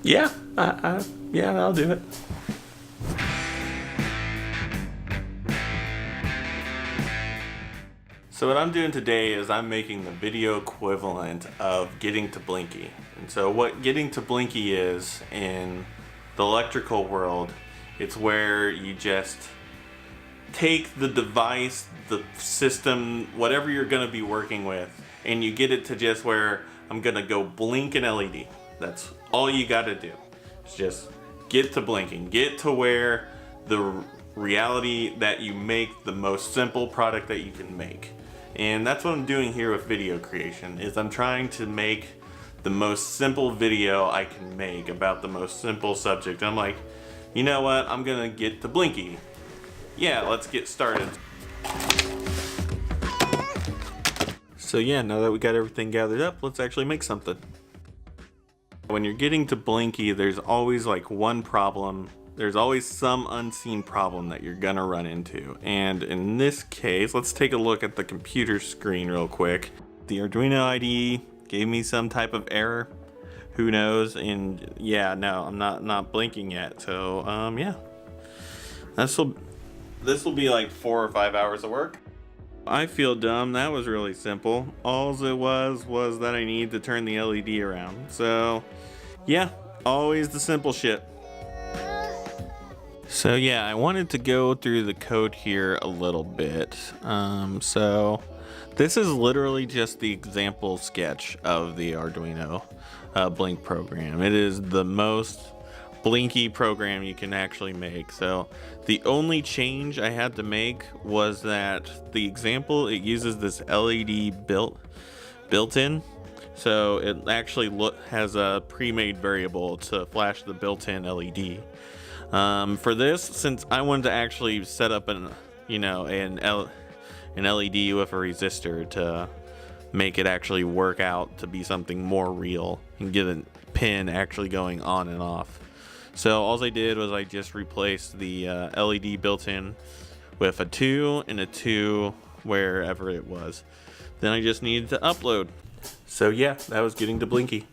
Yeah, yeah, I'll do it. So what I'm doing today is I'm making the video equivalent of getting to Blinky. And so what getting to Blinky is in the electrical world, it's where you just take the device, the system, whatever you're going to be working with, and you get it to just where I'm going to go blink an LED. That's all you got to do. It's just get to blinking. Get to where the reality that you make the most simple product that you can make. And that's what I'm doing here with video creation, is I'm trying to make the most simple video I can make about the most simple subject. I'm like, you know what? I'm going to get to Blinky. Yeah, let's get started. So yeah, now that we got everything gathered up, let's actually make something. When you're getting to Blinky, there's always like one problem. There's always some unseen problem that you're gonna run into. And in this case, let's take a look at the computer screen real quick. The Arduino IDE gave me some type of error. Who knows? And yeah, no, I'm not blinking yet. So yeah, this will be like 4 or 5 hours of work. I feel dumb. That was really simple. All it was that I need to turn the LED around. So yeah, always the simple shit. So yeah, I wanted to go through the code here a little bit. So this is literally just the example sketch of the Arduino Blink program. It is the most Blinky program you can actually make. So the only change I had to make was that the example, it uses this LED built-in. So it actually has a pre-made variable to flash the built-in LED. For this, since I wanted to actually set up an LED with a resistor to make it actually work out to be something more real and get a pin actually going on and off. So all I did was I just replaced the LED built-in with a 2 and a 2 wherever it was. Then I just needed to upload. So yeah, that was getting to Blinky.